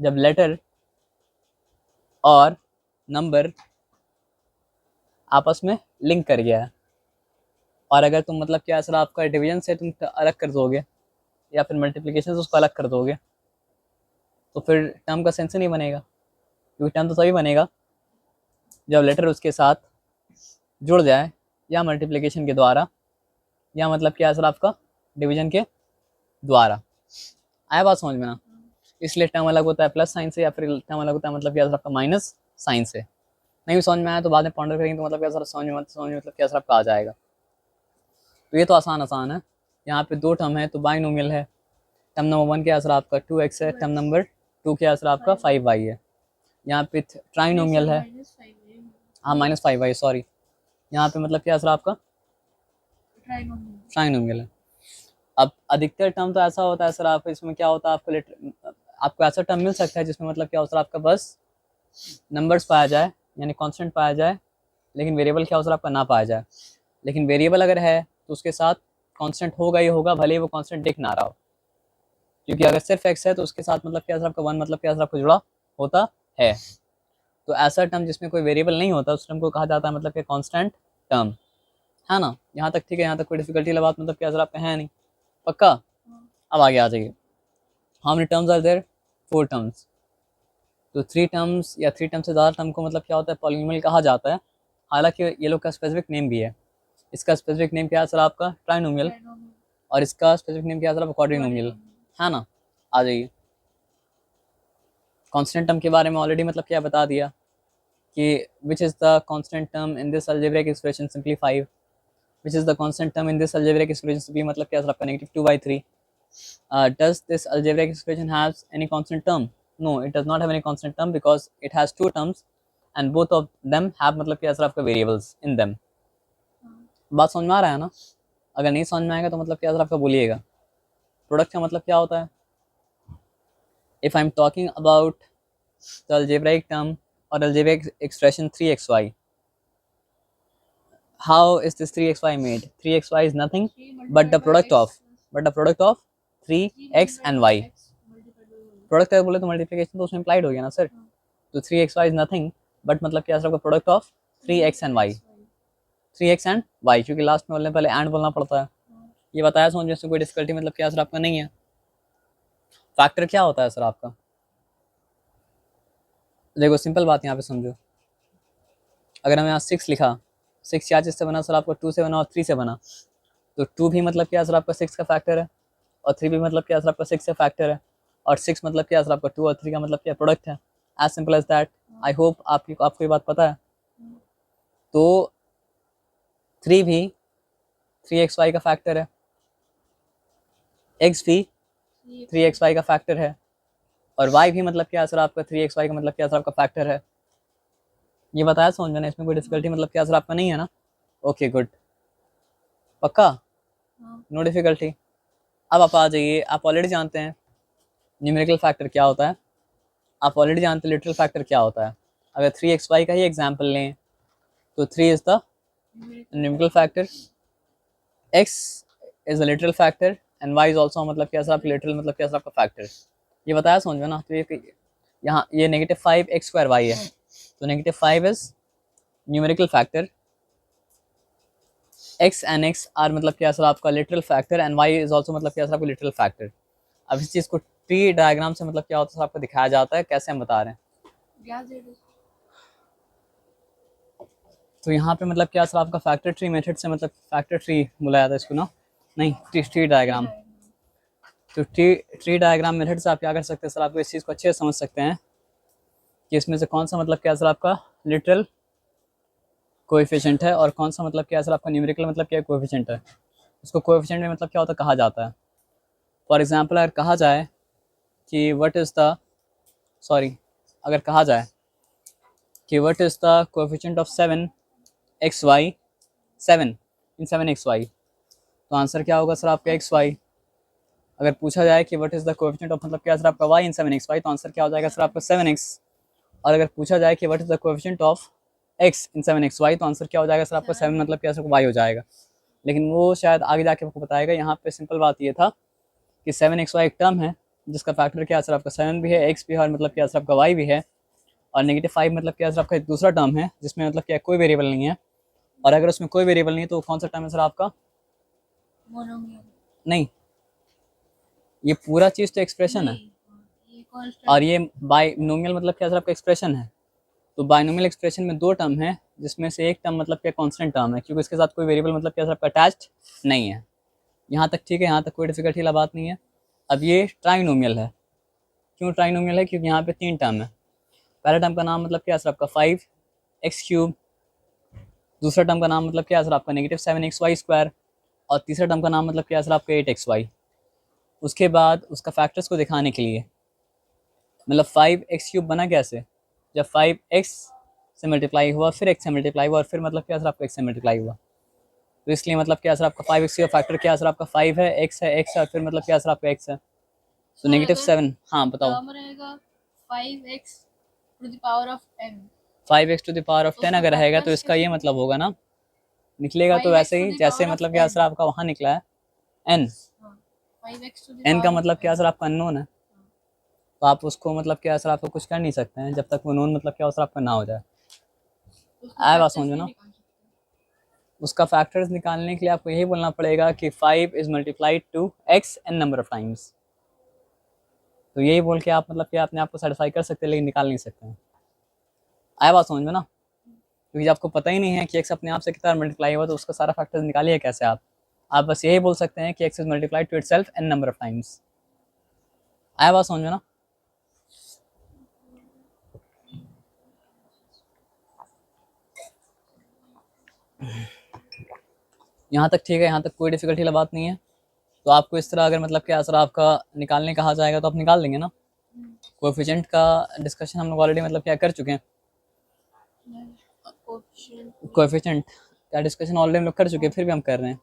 जब लेटर और नंबर आपस में लिंक कर गया है. और अगर तुम मतलब क्या सर आपका डिवीजन से तुम अलग कर दोगे या फिर मल्टीप्लिकेशन से उसको अलग कर दोगे, तो फिर टर्म का सेंस नहीं बनेगा, क्योंकि टर्म तो तभी बनेगा जब लेटर उसके साथ जुड़ जाए, या मल्टीप्लिकेशन के द्वारा, या मतलब क्या सर आपका डिवीजन के द्वारा. आया बात समझ में ना? इसलिए टर्म अलग होता है प्लस साइन से, या फिर टर्म अलग होता है मतलब क्या सर आपका माइनस साइन से. नहीं समझ में आया तो बाद में पॉइंटर करेंगे, तो मतलब क्या सर समझ में मतलब क्या सर आपका आ जाएगा. तो ये तो आसान है. यहाँ पे दो टर्म है तो बाइनोमियल है. टर्म नंबर 1 क्या सर आपका 2x है, टर्म नंबर 2 क्या सर आपका 5y है. यहाँ पे ट्राइनोमियल है, हाँ -5y सॉरी. यहाँ पे मतलब क्या सर आपका ट्राइनोमियल है. अब अधिकतर टर्म तो ऐसा होता है सर आपका, इसमें क्या होता है आपको ऐसा टर्म मिल सकता है जिसमें मतलब क्या होता है आपका बस नंबर्स पाया जाए, यानी कांस्टेंट पाया जाए, लेकिन वेरिएबल क्या होता है आपका ना पाया जाए. लेकिन वेरिएबल अगर है तो उसके साथ कांस्टेंट होगा ही होगा, भले ही वो कांस्टेंट दिख ना रहा हो, क्योंकि अगर सिर्फ x है तो उसके साथ मतलब क्या सर आपका 1 मतलब क्या सर आपका जुड़ा होता है. तो ऐसा टर्म जिसमें कोई वेरिएबल नहीं होता उस टर्म को कहा जाता है मतलब क्या कांस्टेंट टर्म, है ना? यहाँ तक ठीक है, यहाँ तक कोई डिफिकल्टी वाली बात मतलब क्या सर आपका है नहीं, पक्का? अब आगे आ जाइए. How many terms are there? 4 terms. तो 3 टर्म्स या 3 टर्म से ज़्यादा टर्म को मतलब क्या होता है पॉलिनोमियल कहा जाता है. हालांकि ये लोग का स्पेसिफिक नेम भी है. इसका स्पेसिफिक नेम क्या है सर आपका ट्राइनोमियल, और इसका स्पेसिफिक नेम क्या है सर आपका क्वाड्रिनोमियल, है ना? आ जाइए. कांस्टेंट टर्म के बारे में ऑलरेडी मतलब क्या बता दिया कि which is the constant term in this algebraic expression, simply 5. Which is the constant term in this algebraic expression भी मतलब क्या सर आपका -2/3. Does this algebraic expression has any constant term? No, it does not have any constant term because it has two terms and both of them have मतलब क्या sir आपका variables in them. बात समझ में आ रहा है ना? अगर नहीं समझ में आएगा तो मतलब क्या सर आपका बोलिएगा. प्रोडक्ट का मतलब क्या होता है? If I'm talking about the algebraic term or algebraic expression 3xy, how is this 3xy made? 3xy is nothing but the product of 3x and y. Product अगर बोले तो मल्टीप्लिकेशन तो उसमें इम्प्लाइड हो गया ना सर. तो 3xy इज नथिंग बट मतलब क्या सर आपका product of 3x and y, 3x and y, क्योंकि लास्ट में बोलने पहले एंड बोलना पड़ता है. ये बताया समझ में से कोई डिफिकल्टी मतलब क्या सर आपका नहीं है. फैक्टर क्या होता है सर आपका? देखो सिंपल बात यहाँ पे समझो. अगर हमें यहाँ 6 लिखा, 6 क्या चीज़ से बना सर आपका 2 से बना और 3 से बना, तो 2 भी मतलब क्या सर आपका 6 का फैक्टर है, और 3 भी मतलब क्या सर आपका 6 का फैक्टर है, और 6 मतलब क्या सर आपका 2 और 3 का मतलब क्या प्रोडक्ट है. As simple as that. I hope आपको ये बात पता है. तो 3 भी 3xy का फैक्टर है, x भी 3xy का फैक्टर है, और y भी मतलब क्या सर आपका 3xy का मतलब क्या सर आपका फैक्टर है. ये बताया समझ में ना? इसमें कोई डिफिकल्टी मतलब क्या सर आपका नहीं है ना? ओके गुड, पक्का, नो डिफिकल्टी. अब आप आ जाइए. आप ऑलरेडी जानते हैं न्यूमेरिकल फैक्टर क्या होता है, आप ऑलरेडी जानते हैं लिटरल फैक्टर क्या होता है. अगर 3xy का ही एग्जाम्पल लें तो 3 is the numerical factor, x is the literal factor and y is also मतलब क्या सर आपका लिटरल मतलब क्या सर आपका फैक्टर. ये बताया समझ में ना? तो ये यहाँ ये -5x² है, तो -5 is numerical factor, x and x are मतलब क्या सर आपका literal factor, and y is also मतलब क्या सर आपका लिटरल फैक्टर. अब इस चीज़ को ट्री डायग्राम से मतलब क्या होता है आपको दिखाया जाता है. कैसे हम बता रहे हैं? तो यहाँ पे मतलब क्या सर आपका फैक्टर ट्री मेथड से मतलब फैक्टर ट्री बुलाया जाता है इसको ना, नहीं ट्री डायग्राम. तो ट्री डायग्राम मेथड से आप क्या कर सकते हैं सर, आपको इस चीज़ को अच्छे से समझ सकते हैं कि इसमें से कौन सा मतलब क्या सर आपका लिटरल कोएफिशिएंट है और कौन सा मतलब क्या सर आपका न्यूमेरिकल मतलब क्या कोएफिशिएंट है। इसको कोएफिशिएंट में मतलब क्या होता है, कहा जाता है। फॉर एग्जांपल अगर कहा जाए कि व्हाट इज़ द अगर कहा जाए कि what is the coefficient of 7xy 7 in 7xy, तो आंसर क्या होगा सर आपका xy। अगर पूछा जाए कि what is the coefficient of मतलब क्या सर आपका y इन 7xy, तो आंसर क्या हो जाएगा सर आपका 7x। और अगर पूछा जाए कि what is the coefficient of x in 7xy, तो आंसर क्या हो जाएगा सर आपका 7 मतलब क्या सर y हो जाएगा। लेकिन वो शायद आगे जाके आपको बताएगा। यहाँ पे सिंपल बात ये था कि 7xy एक टर्म है जिसका फैक्टर क्या सर आपका 7 भी है, x भी है और मतलब क्या सर आपका y भी है। और -5 मतलब क्या सर आपका एक दूसरा टर्म है जिसमें मतलब क्या कोई वेरिएबल नहीं है। और अगर उसमें कोई वेरिएबल नहीं है तो कौन सा टर्म है सर आपका, नहीं, ये पूरा चीज़ तो एक्सप्रेशन है और ये बाइनोमियल मतलब क्या सर आपका एक्सप्रेशन है। तो बाइनोमियल एक्सप्रेशन में दो टर्म है जिसमें से एक टर्म मतलब क्या कांस्टेंट टर्म है, क्योंकि इसके साथ कोई वेरिएबल मतलब क्या सर आपका अटैच्ड नहीं है। यहाँ तक ठीक है, यहाँ तक कोई डिफिकल्टी वाला बात नहीं है। अब ये ट्राइनोमियल है। क्यों ट्राइनोमियल है, क्योंकि यहाँ पे 3 टर्म है। पहला टर्म का नाम मतलब क्या सर आपका 5x3, दूसरा टर्म का नाम मतलब क्या सर आपका -7xy², और तीसरा टर्म का नाम मतलब क्या सर आपका 8xy। उसके बाद उसका फैक्टर्स को दिखाने के लिए मतलब 5x³ बना कैसे, जब 5x से मल्टीप्लाई हुआ फिर x से मल्टीप्लाई हुआ और फिर मतलब क्या सर आपका x से मल्टीप्लाई हुआ। तो इसलिए मतलब क्या सर आपका 5x का फैक्टर क्या सर आपका 5 है, x है, x है और फिर मतलब क्या सर आपका x है, तो -7। हाँ बताओ। 5x⁻10 अगर रहेगा तो इसका ये मतलब होगा ना, निकलेगा तो वैसे ही जैसे मतलब क्या सर आपका वहाँ निकला है n। n का मतलब क्या सर आपका अननोन है, तो आप उसको मतलब क्या सर आपको कुछ कर नहीं सकते हैं जब तक वो नोन मतलब क्या सर आपका ना हो जाए। आया बात समझो ना। उसका फैक्टर्स निकालने के लिए आपको यही बोलना पड़ेगा कि 5 is multiplied to x n number of times. तो यही बोल के आप मतलब कि अपने आप को सेटिस्फाई कर सकते हैं लेकिन निकाल नहीं सकते हैं। आया बात समझ में ना, क्योंकि जब आपको पता ही नहीं है कि x अपने आप से कितना मल्टीप्लाई हुआ तो उसका सारा फैक्टर्स निकालिए कैसे आप बस यही बोल सकते हैं कि x is multiplied to itself n number of times. आया बात समझ में ना। यहाँ तक ठीक है, यहाँ तक कोई डिफिकल्टी वाली बात नहीं है। तो आपको इस तरह अगर मतलब क्या सर आपका निकालने कहा जाएगा तो आप निकाल देंगे ना। कोएफिशिएंट का डिस्कशन हम लोग ऑलरेडी मतलब क्या कर चुके हैं, कोएफिशिएंट का डिस्कशन ऑलरेडी हम लोग कर चुके हैं, फिर भी हम कर रहे हैं।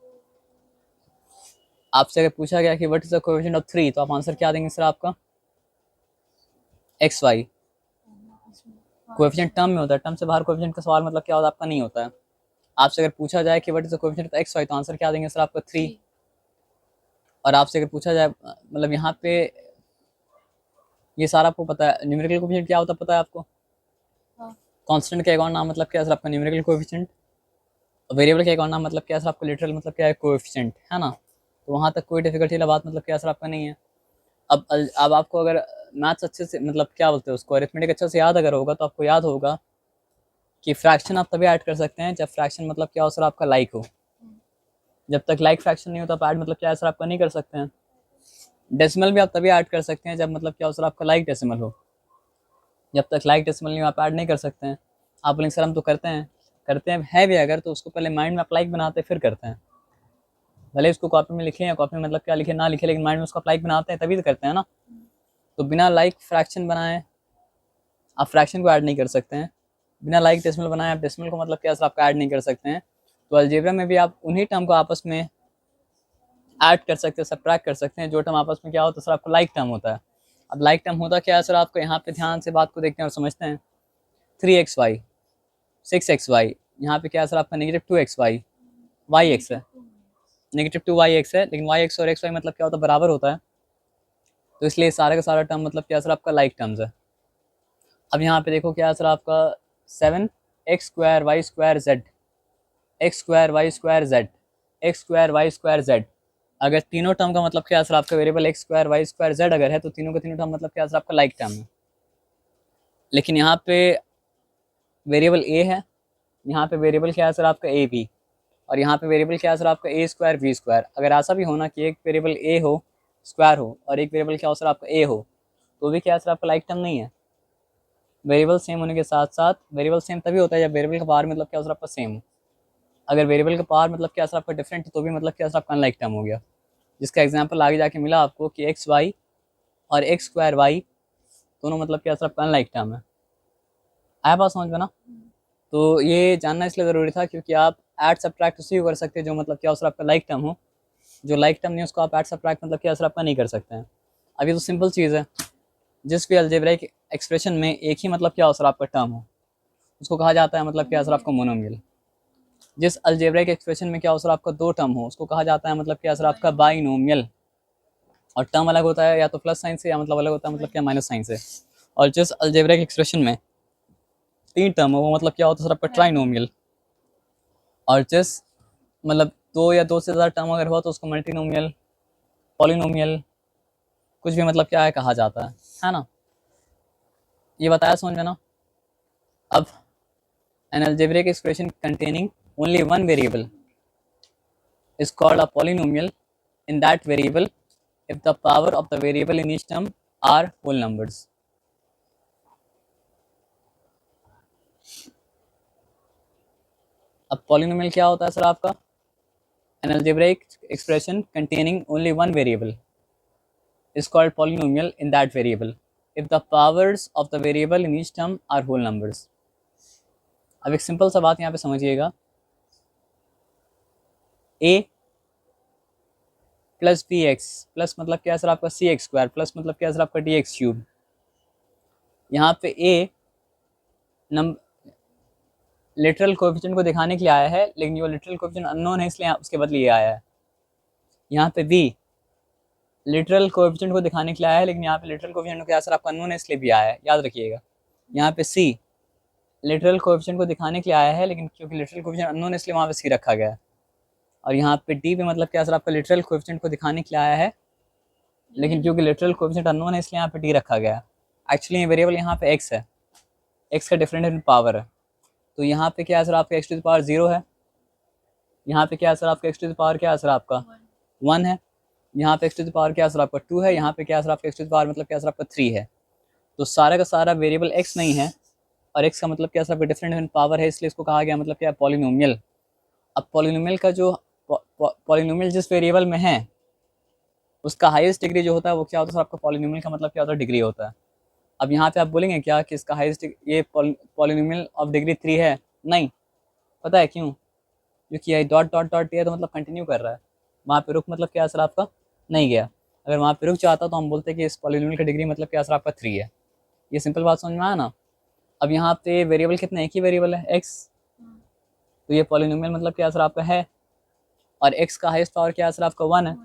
आपसे अगर पूछा गया कि what is the coefficient of 3, तो आप आंसर क्या देंगे सर आपका xy। कोएफिशिएंट टर्म में होता है, टर्म से बाहर कोएफिशिएंट का सवाल मतलब क्या होता है आपका नहीं होता है। आपसे अगर पूछा जाए कि what is the coefficient of xy, तो आंसर क्या देंगे सर आपका 3। और आपसे अगर पूछा जाए मतलब यहाँ पे ये सारा आपको पता है, न्यूमेरिकल कोएफिशिएंट क्या होता है पता है आपको, कांस्टेंट का एक और नाम मतलब क्या है सर आपका न्यूमेरिकल कोएफिशिएंट, और वेरिएबल का एक और नाम मतलब क्या है सर आपका लिटरल मतलब क्या है कोएफिशिएंट, है ना। तो वहाँ तक कोई डिफिकल्टी वाला बात मतलब क्या सर आपका नहीं है। अब आपको अगर मैथ्स अच्छे से मतलब क्या बोलते हैं उसको, अरिथमेटिक अच्छे से याद अगर होगा तो आपको याद होगा कि फ्रैक्शन आप तभी ऐड कर सकते हैं जब फ्रैक्शन मतलब क्या हो सर आपका लाइक हो। जब तक लाइक फ्रैक्शन नहीं हो तो आप ऐड मतलब क्या है सर आपका नहीं कर सकते हैं। डेसिमल भी आप तभी ऐड कर सकते हैं जब मतलब क्या हो सर आपका लाइक डेसिमल हो। जब तक लाइक डेसिमल नहीं हो आप ऐड नहीं कर सकते हैं। आप बोलेंगे सर हम तो करते हैं है भी अगर, तो उसको पहले माइंड में आप लाइक बनाते हैं फिर करते हैं। भले उसको कॉपी में लिखे या कॉपी में मतलब क्या लिखे ना लिखे, लेकिन माइंड में उसको लाइक बनाते हैं तभी तो करते हैं ना। तो बिना लाइक फ्रैक्शन बनाए आप फ्रैक्शन को ऐड नहीं कर सकते हैं, बिना लाइक डेसिमल बनाए आप डेसिमल को मतलब क्या सर आपका ऐड नहीं कर सकते हैं। तो अलजेब्रा में भी आप उन्हीं टर्म को आपस में ऐड कर सकते हैं, सब्ट्रैक्ट कर सकते हैं जो टर्म आपस में क्या होता है सर आपको लाइक टर्म होता है। अब लाइक टर्म होता क्या है सर आपको, यहाँ पे ध्यान से बात को देखते हैं और समझते हैं। 3xy 6xy, यहाँ पे क्या है सर आपका -2xy, yx है, -2yx है, लेकिन yx और xy मतलब क्या होता है बराबर होता है। तो इसलिए सारा का सारा टर्म मतलब क्या सर आपका लाइक टर्म्स है। अब यहाँ पे देखो क्या सर आपका 7x²y² z, x²y² z, x²y² z, अगर तीनों टर्म का मतलब क्या सर आपका वेरिएबल x²y² z अगर है तो तीनों का तीनों टर्म मतलब क्या सर आपका लाइक टर्म है। लेकिन यहाँ पे वेरिएबल a है, यहाँ पे वेरिएबल क्या है सर आपका ए बी, और यहाँ पे वेरिएबल क्या है सर आपका a² b²। अगर ऐसा भी होना कि एक वेरिएबल a हो स्क्वायर हो और एक वेरिएबल क्या हो सर आपका ए हो, तो भी क्या सर आपका लाइक टर्म नहीं है। वेरिएबल सेम होने के साथ साथ, वेरिएबल सेम तभी होता है जब वेरिएबल का पावर मतलब क्या सर आपका सेम हो। अगर वेरिएबल का पावर मतलब क्या सर आपका डिफरेंट है तो भी मतलब क्या सर आपका अनलाइक टर्म हो गया, जिसका एग्जाम्पल आगे जाके मिला आपको कि एक्स वाई और एक्स स्क्वायर वाई दोनों मतलब क्या सर आपका अनलाइक टर्म है। आया बात समझ में ना। तो ये जानना इसलिए ज़रूरी था क्योंकि आप ऐड सब्ट्रैक्ट उसी को कर सकते हैं जो मतलब क्या सर आपका लाइक टर्म हो, जो लाइक टर्म नहीं उसको आप ऐड सब्ट्रैक्ट मतलब क्या सर आपका नहीं कर सकते हैं। अभी तो सिंपल चीज़ है, जिस भी अलजेब्रिक एक्सप्रेशन में एक ही मतलब क्या हो सर आपका टर्म हो उसको कहा जाता है मतलब क्या सर आपका मोनोमियल। जिस अलजेब्रिक एक्सप्रेशन में क्या हो सर आपका दो टर्म हो उसको कहा जाता है मतलब क्या सर आपका बाइनोमियल। और टर्म अलग होता है या तो प्लस साइन से या मतलब अलग होता है मतलब क्या माइनस साइन से। और जिस अलजेब्रिक एक्सप्रेशन में तीन टर्म हो वो मतलब क्या होता है सर आपका ट्राइनोमियल। और जिस मतलब दो या दो से ज़्यादा टर्म अगर हो तो उसको मल्टीनोमियल, पॉलिनोमियल, कुछ भी मतलब क्या है कहा जाता है ना। ये बताया समझ में ना। अब an algebraic expression containing only one variable is called a polynomial in that variable if the power of the variable in each term are whole numbers. अब polynomial क्या होता है सर आपका, an algebraic expression containing only one variable is called polynomial in that variable if the powers of the variable in each term are whole numbers. अब एक simple सा बात यहाँ पे समझिएगा, a plus b x plus मतलब क्या sir आपका सी एक्स स्क्वायर प्लस मतलब क्या सर आपका डी एक्स क्यूब। यहाँ पे a नंबर लिटरल कोएफिशिएंट को दिखाने के लिए आया है, लेकिन जो लिटरल कोएफिशिएंट अननोन है इसलिए उसके बदले ये आया है। यहाँ पे b लिटरल कोएफिशिएंट को दिखाने के लिए आया है, लेकिन यहाँ पे लिटरल कोएफिशिएंट का असर आपका अननोन है इसलिए भी आया है, याद रखिएगा। यहाँ पे c लिटरल कोएफिशिएंट को दिखाने के लिए आया है, लेकिन क्योंकि लिटरल कोएफिशिएंट अननोन है इसलिए वहाँ पे c रखा गया है। और यहाँ पे d पे मतलब क्या असर आपका लिटरल कोएफिशिएंट को दिखाने के लिए आया है, लेकिन क्योंकि लिटरल कोएफिशिएंट अननोन है इसलिए यहाँ पे d रखा गया है। एक्चुअली ये वेरिएबल यहाँ पे x है, x का डिफरेंट पावर है। तो यहाँ पे क्या सर आपका x टू द पावर 0 है, यहाँ पे क्या सर आपका x टू द पावर क्या सर आपका 1 है, यहाँ पे x टू द पावर क्या सर आपका 2 है, यहाँ पे क्या सर आपका x टू द पावर मतलब क्या सर आपका 3 है। तो सारा का सारा वेरिएबल x नहीं है और x का मतलब क्या सर आपका डिफरेंट पावर है, इसलिए इसको कहा गया मतलब क्या पॉलिनोमियल। अब पॉलिनोमियल का जो पॉलिनोमियल जिस वेरिएबल में है उसका हाईएस्ट डिग्री जो होता है वो क्या होता है सर आपका पॉलिनोमियल का मतलब क्या होता है डिग्री होता है। अब यहाँ पे आप बोलेंगे क्या कि इसका हाईएस्ट ये पॉलिनोमियल ऑफ डिग्री 3 है, नहीं। पता है क्यों, क्योंकि ये डॉट डॉट डॉट दिया तो मतलब कंटिन्यू कर रहा है, वहाँ पे रुक मतलब क्या सर आपका नहीं गया। अगर वहाँ पे रुक जाता तो हम बोलते कि इस पॉलिनोमियल का डिग्री मतलब क्या सर आपका 3 है। ये सिंपल बात समझ में आया ना। अब यहाँ पे वेरिएबल कितने, एक ही वेरिएबल है x, तो ये पॉलिनोमियल मतलब क्या सर आपका है, और x का हाईएस्ट पावर क्या सर आपका 1 है,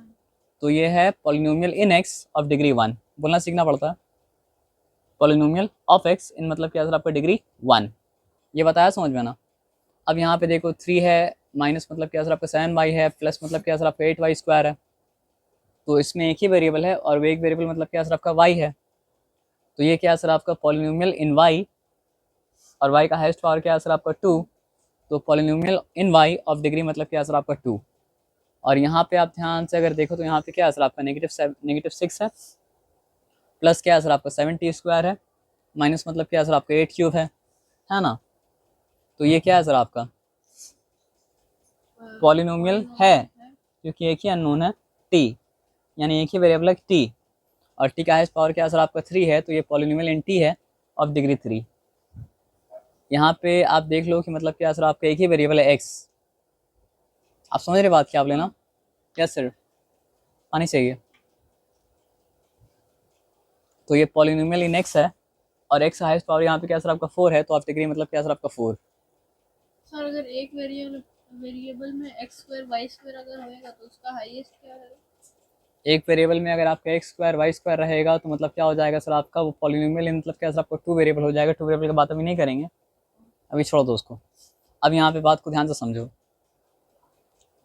तो ये है polynomial in x of degree 1। बोलना सीखना पड़ता है, पॉलिनोमियल ऑफ x इन मतलब क्या सर आपका डिग्री 1। ये बताया समझ में ना। अब यहाँ पे देखो 3 है, माइनस मतलब क्या सर आपका 7y है, प्लस मतलब क्या सर आपका 8y स्क्वायर है। तो इसमें एक ही वेरिएबल है और वो एक वेरिएबल मतलब क्या सर आपका y है। तो ये क्या सर आपका पॉलिनोमियल इन y, और y का हाईएस्ट पावर क्या सर आपका 2, तो polynomial in y of degree मतलब क्या सर आपका 2। और यहाँ पे आप ध्यान से अगर देखो तो यहाँ पे क्या सर आपका -6 है, प्लस क्या सर आपका 7t स्क्वायर है, माइनस मतलब क्या सर आपका 8 क्यूब है ना। तो ये क्या है सर आपका पॉलिनोमियल है, क्योंकि एक ही अननोन है t, यानी एक ही वेरिएबल है t, और t का हाईएस्ट पावर क्या सर आपका 3 है, तो ये पॉलिनोमियल इन t है ऑफ डिग्री 3। यहाँ पे आप देख लो कि मतलब क्या सर आपका एक ही वेरिएबल है x। आप समझ रहे बात क्या आप लेना, यस सर आनी चाहिए। तो ये पॉलिनोमियल इन x है और x हाईएस्ट पावर यहाँ पे क्या सर आपका 4 है, तो आप डिग्री मतलब क्या सर आपका 4। सर अगर एक वेरिएबल में x स्क्वायर वाई स्क्वायर अगर होएगा तो उसका हाईएस्ट क्या है? एक वेरिएबल में अगर आपका x स्क्वायर वाई स्क्वायर रहेगा तो मतलब क्या हो जाएगा सर आपका वो पॉलिनोमियल मतलब क्या सर आपका 2 वेरिएबल हो जाएगा। 2 वेरिएबल की बात अभी नहीं करेंगे, अभी छोड़ दो उसको। अब यहाँ पे बात को ध्यान से समझो,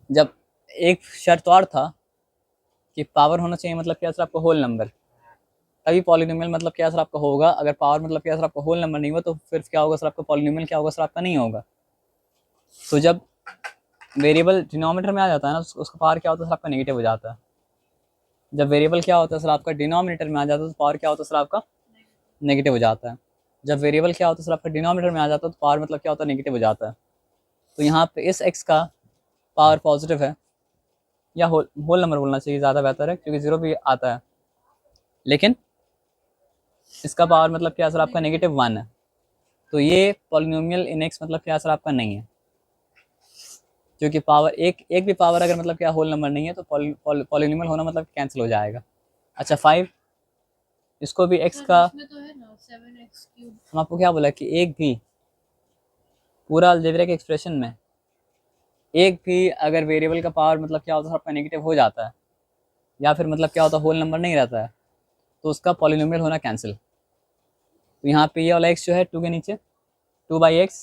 जब एक शर्त और था कि पावर होना चाहिए मतलब क्या सर आपका होल नंबर, तभी पॉलिनोमियल मतलब क्या सर आपका होगा। अगर पावर मतलब क्या सर आपका होल नंबर नहीं हुआ तो फिर क्या होगा सर आपका पॉलिनोमियल क्या होगा सर आपका नहीं होगा। तो जब वेरिएबल डिनोमिनेटर में आ जाता है ना उसका पावर क्या होता है सर आपका नेगेटिव हो जाता है। जब वेरिएबल क्या होता है सर आपका डिनोमिनेटर में आ जाता है तो पावर क्या होता है सर आपका नेगेटिव हो जाता है। जब वेरिएबल क्या होता है सर आपका डिनोमिनेटर में आ जाता है तो पावर मतलब क्या होता है नेगेटिव हो जाता है। तो यहाँ पे इस x का पावर पॉजिटिव है, या होल नंबर बोलना चाहिए ज़्यादा बेहतर है क्योंकि जीरो भी आता है, लेकिन इसका पावर मतलब क्या सर आपका नेगेटिव 1 है। तो ये पॉलिनोमियल इन x मतलब क्या सर आपका नहीं है, क्योंकि पावर एक भी पावर अगर मतलब क्या होल नंबर नहीं है तो पॉलिनोमियल होना मतलब कैंसिल हो जाएगा। अच्छा 5, इसको भी x सर का, इसमें तो है ना 7x³ हम आपको क्या बोला कि एक भी पूरा अलजेब्रिक एक्सप्रेशन में एक भी अगर वेरिएबल का पावर मतलब क्या होता है आपका नेगेटिव हो जाता है, या फिर मतलब क्या होता है होल नंबर नहीं रहता है, तो उसका पॉलिनोमियल होना कैंसिल। तो यहाँ पे ये वाला x जो है 2 के नीचे 2/x,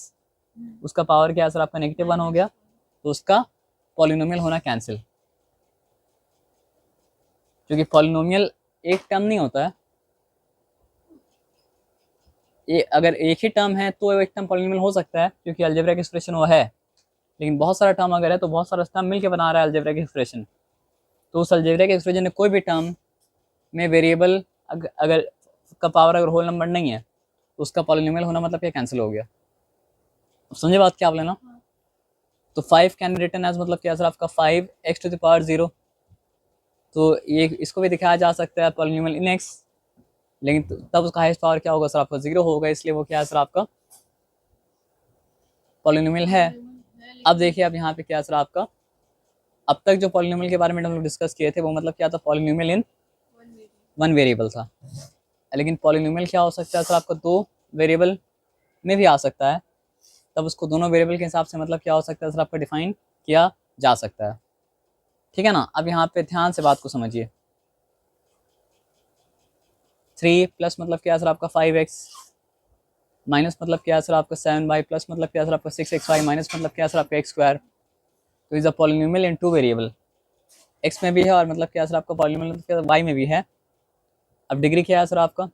उसका पावर क्या है सर आपका नेगेटिव 1 हो गया, तो उसका पॉलिनोमियल होना कैंसिल। क्योंकि पॉलिनोमियल एक टर्म नहीं होता है, अगर एक ही टर्म है तो एक टर्म पॉलिनोमियल हो सकता है क्योंकि अलजेब्रिक एक्सप्रेशन वो है, लेकिन बहुत सारा टर्म अगर है तो बहुत सारा टर्म मिलके बना रहा है अलजेब्रिक एक्सप्रेशन। तो उस अलजेब्रिक एक्सप्रेशन में कोई भी टर्म में वेरिएबल अगर का पावर अगर होल नंबर नहीं है तो उसका पॉलिनोमियल होना मतलब क्या कैंसिल हो गया। समझे बात क्या आप लेना। तो 5 कैन बी रिटन एज मतलब क्या सर आपका 5x⁻0। तो ये इसको भी दिखाया जा सकता है पॉलिनोमियल इन x, लेकिन तब उसका हाईएस्ट पावर क्या होगा सर आपका 0 होगा, इसलिए वो क्या है सर आपका पॉलिनोमियल है। अब देखिए अब यहाँ पे क्या है सर आपका, अब तक जो पॉलिनोमियल के बारे में हम लोग डिस्कस किए थे वो मतलब क्या था पॉलिनोमियल इन वन वेरिएबल था, लेकिन पॉलिनोमियल क्या हो सकता है सर आपका 2 वेरिएबल में भी आ सकता है, तब उसको दोनों वेरिएबल के हिसाब से मतलब क्या हो सकता है सर आपका डिफाइन किया जा सकता है। ठीक है ना। अब यहाँ पे ध्यान से बात को समझिए, 3 प्लस मतलब क्या है सर आपका 5x, माइनस मतलब क्या है सर आपका 7y, प्लस मतलब क्या है सर आपका 6xy, माइनस मतलब क्या है सर आपका x²। तो is a polynomial in 2 variable, x में भी है और मतलब क्या है सर आपका पॉलिनोमियल मतलब y में भी है। अब डिग्री क्या है सर आपका,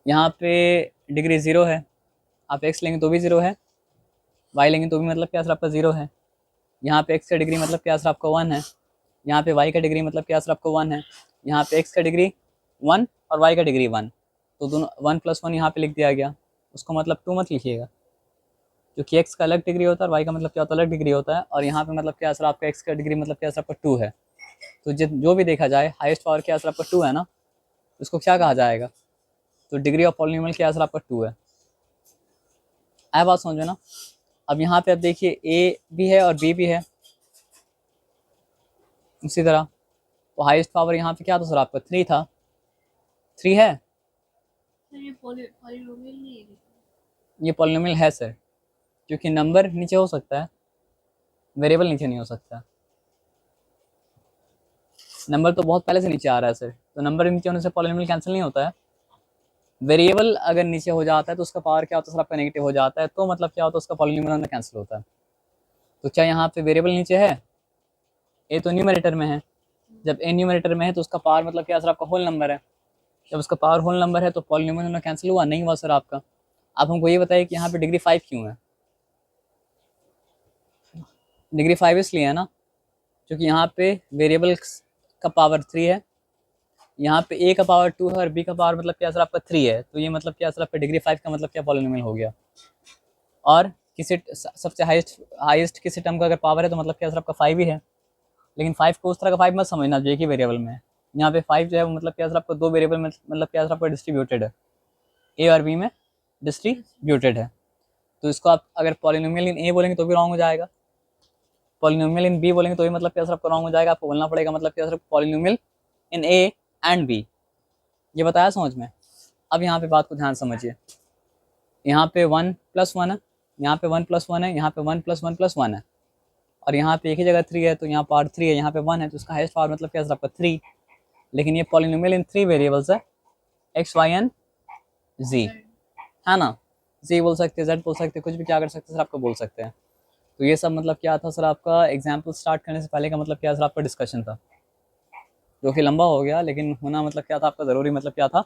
यहाँ पे डिग्री 0 है, आप x लेंगे तो भी 0 है, y लेंगे तो भी मतलब क्या सर आपका 0 है। यहाँ पे x का डिग्री मतलब क्या सर आपका 1 है, यहाँ पे y का डिग्री मतलब क्या सर आपका 1 है, यहाँ पे x का डिग्री 1 और y का डिग्री 1, तो दोनों 1 + 1 यहाँ पे लिख दिया गया, उसको मतलब 2 मत लिखिएगा क्योंकि x का अलग डिग्री होता है और y का मतलब क्या होता है अलग डिग्री होता है, और यहाँ पे मतलब क्या सर आपका x का डिग्री मतलब क्या सर आपका 2 है। तो जो भी देखा जाए हाईएस्ट पावर क्या सर आपका 2 है ना, उसको क्या कहा जाएगा, तो डिग्री ऑफ पॉलिनोमियल क्या सर आपका 2 है। आया बात समझ में ना। अब यहाँ पे अब देखिए a भी है और b भी है, उसी तरह तो हाईएस्ट पावर यहाँ पे क्या था सर आपका 3 था, 3 है, सर ये पॉलिनोमियल नहीं है। ये पॉलिनोमियल है सर, क्योंकि नंबर नीचे हो सकता है, वेरिएबल नीचे नहीं हो सकता। नंबर तो बहुत पहले से नीचे आ रहा है सर, तो नंबर नीचे होने से पॉलिनोमियल कैंसिल नहीं होता है। वेरिएबल अगर नीचे हो जाता है तो उसका पावर क्या होता है सर आपका नेगेटिव हो जाता है, तो मतलब क्या होता है उसका पॉलिनोमियल होना कैंसिल होता है। तो क्या यहाँ पे वेरिएबल नीचे है, ए तो न्यूमरेटर में है, जब ए न्यूमरेटर में है तो उसका पावर मतलब क्या सर आपका होल नंबर है, जब उसका पावर होल नंबर है तो पॉलिनोमियल होना कैंसिल हुआ नहीं हुआ सर आपका। आप हमको ये बताइए कि यहाँ पे डिग्री 5 क्यों है, डिग्री 5 इसलिए है ना क्योंकि यहाँ पे वेरिएबल का पावर 3 है, यहाँ पे ए का पावर 2 है और बी का पावर मतलब क्या सर आपका 3 है, तो ये मतलब क्या सर आपका डिग्री 5 का मतलब क्या पॉलिनोमियल हो गया। और किसी सबसे हाईएस्ट किसी टर्म का अगर पावर है तो मतलब क्या सर आपका 5 ही है, लेकिन 5 को उस तरह का 5 मत समझना जो एक ही वेरिएबल में है। यहाँ पे 5 जो है वो मतलब क्या सर आपका 2 वेरिएबल में मतलब क्या सर आपका डिस्ट्रीब्यूटेड है, ए और बी में डिस्ट्रीब्यूटेड है। तो इसको आप अगर पॉलिनोमियल इन ए बोलेंगे तो भी रॉन्ग हो जाएगा, पॉलिनोमियल इन बी बोलेंगे तो भी मतलब क्या सर आपका रॉन्ग हो जाएगा, आपको बोलना पड़ेगा मतलब क्या sir polynomial in a and b. ये बताया समझ में। अब यहाँ पे बात को ध्यान समझिए, यहाँ पे 1 + 1 है, यहाँ पे 1 + 1 है, यहाँ पे 1 + 1 + 1 है, और यहाँ पे एक ही जगह 3 है, तो यहाँ पावर 3 है, यहाँ पे 1 है, तो उसका हाईएस्ट पावर मतलब क्या सर आपका 3। लेकिन ये पॉलिनोमियल इन 3 वेरिएबल्स है, x y एंड z, है ना। z बोल सकते हैं, z बोल सकते हैं, कुछ भी क्या कर सकते हैं सर आपको बोल सकते हैं। तो ये सब मतलब क्या था सर आपका एग्जाम्पल स्टार्ट करने से पहले का मतलब क्या सर आपका डिस्कशन था, जो कि लंबा हो गया, लेकिन होना मतलब क्या था आपका ज़रूरी मतलब क्या था।